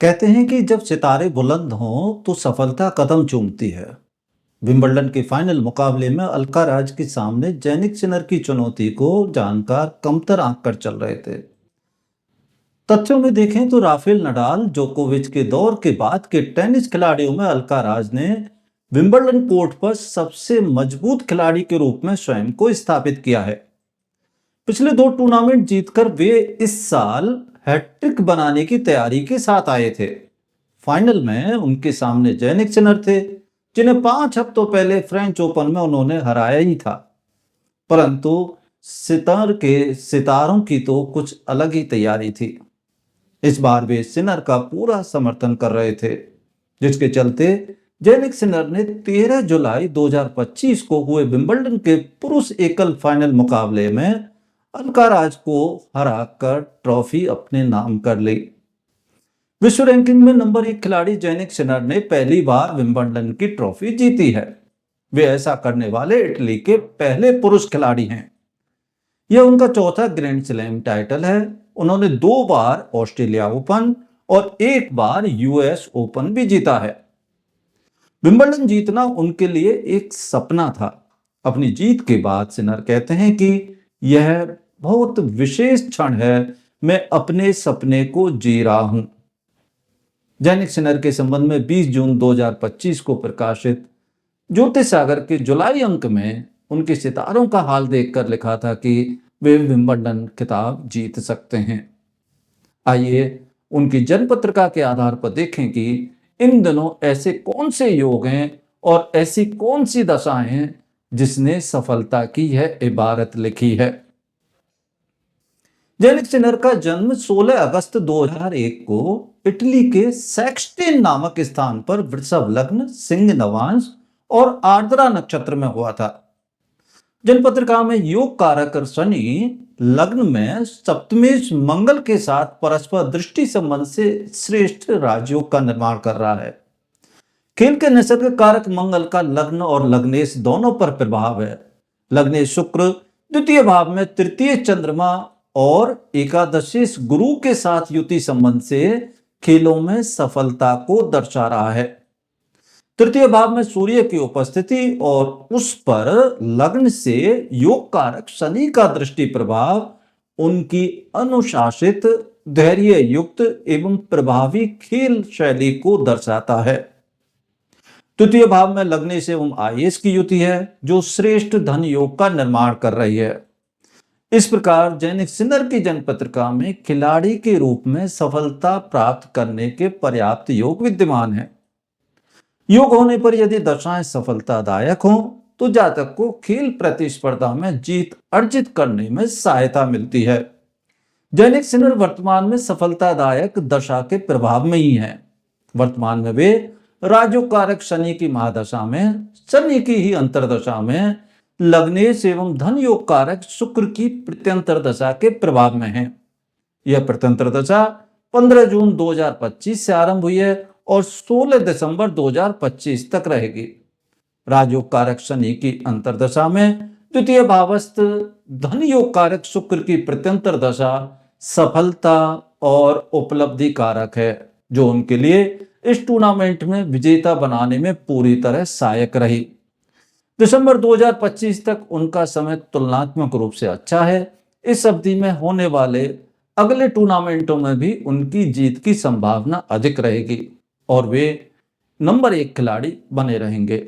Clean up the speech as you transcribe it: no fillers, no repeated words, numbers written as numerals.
कहते हैं कि जब सितारे बुलंद हों तो सफलता कदम चूमती है। विंबलडन के फाइनल मुकाबले में अल्काराज के सामने जेनिक सिनर की चुनौती को जानकार कमतर आंक कर चल रहे थे। तथ्यों में देखें तो राफेल नडाल जोकोविच के दौर के बाद के टेनिस खिलाड़ियों में अल्काराज ने विंबलडन कोर्ट पर सबसे मजबूत खिलाड़ी के रूप में स्वयं को स्थापित किया है। पिछले दो टूर्नामेंट जीतकर वे इस साल हैट्रिक बनाने की तैयारी के साथ आए थे। फाइनल में उनके सामने जेनिक सिनर थे, जिन्हें 5 हफ्तों पहले फ्रेंच ओपन में उन्होंने हराया ही था। परंतु सितारों की तो कुछ अलग ही तैयारी थी। इस बार वे सिनर का पूरा समर्थन कर रहे थे, जिसके चलते जेनिक सिनर ने 13 जुलाई 2025 को हुए विंबलडन के पुरुष एकल फाइनल मुकाबले में अल्काराज को हराकर ट्रॉफी अपने नाम कर ली। विश्व रैंकिंग में नंबर 1 खिलाड़ी जेनिक सिनर ने पहली बार विंबलडन की ट्रॉफी जीती है। वे ऐसा करने वाले इटली के पहले पुरुष खिलाड़ी हैं। यह उनका चौथा ग्रैंड स्लैम टाइटल है। उन्होंने 2 बार ऑस्ट्रेलिया ओपन और 1 बार यूएस ओपन भी जीता है। विंबलडन जीतना उनके लिए एक सपना था। अपनी जीत के बाद सिनर कहते हैं कि यह बहुत विशेष क्षण है, मैं अपने सपने को जी रहा हूं। जेनिक सिनर के संबंध में 20 जून 2025 को प्रकाशित ज्योतिष सागर के जुलाई अंक में उनके सितारों का हाल देखकर लिखा था कि वे विंबलडन खिताब जीत सकते हैं। आइए उनकी जन्म पत्रिका के आधार पर देखें कि इन दिनों ऐसे कौन से योग हैं और ऐसी कौन सी दशाएं हैं जिसने सफलता की यह इबारत लिखी है। जेनिक सिनर का जन्म 16 अगस्त 2001 को इटली के सेक्सटेन नामक स्थान पर वृषभ लग्न, सिंह नवांश और आर्द्रा नक्षत्र में हुआ था। जन्म पत्रिका में योग कारक शनि लग्न में सप्तमेश मंगल के साथ परस्पर दृष्टि संबंध से श्रेष्ठ राजयोग का निर्माण कर रहा है। खेल के निसर्ग कारक मंगल का लग्न और लग्नेश दोनों पर प्रभाव है। लग्नेश शुक्र द्वितीय भाव में तृतीय चंद्रमा और एकादशेश गुरु के साथ युति संबंध से खेलों में सफलता को दर्शा रहा है। तृतीय भाव में सूर्य की उपस्थिति और उस पर लग्न से योग कारक शनि का दृष्टि प्रभाव उनकी अनुशासित, धैर्य युक्त एवं प्रभावी खेल शैली को दर्शाता है। तृतीय भाव में लग्नेश एवं आयेश की युति है, जो श्रेष्ठ धन योग का निर्माण कर रही है। इस प्रकार जेनिक सिनर की जन्म पत्रिका में खिलाड़ी के रूप में सफलता प्राप्त करने के पर्याप्त योग विद्यमान है। योग होने पर यदि दशाएं सफलतादायक हों तो जातक को खेल प्रतिस्पर्धा में जीत अर्जित करने में सहायता मिलती है। जेनिक सिनर वर्तमान में सफलतादायक दशा के प्रभाव में ही है। वर्तमान में वे राजयोग कारक शनि की महादशा में, शनि की ही अंतरदशा में लग्नेश एवं धन योग कारक शुक्र की प्रत्यंतर दशा के प्रभाव में है। यह प्रत्यंतर दशा 15 जून 2025 से आरंभ हुई है और 16 दिसंबर 2025 तक रहेगी। राजयोग कारक शनि की अंतरदशा में द्वितीय भावस्थ धन योग कारक शुक्र की प्रत्यंतर दशा सफलता और उपलब्धि कारक है, जो उनके लिए इस टूर्नामेंट में विजेता बनाने में पूरी तरह सहायक रही। दिसंबर 2025 तक उनका समय तुलनात्मक रूप से अच्छा है। इस अवधि में होने वाले अगले टूर्नामेंटों में भी उनकी जीत की संभावना अधिक रहेगी और वे नंबर 1 खिलाड़ी बने रहेंगे।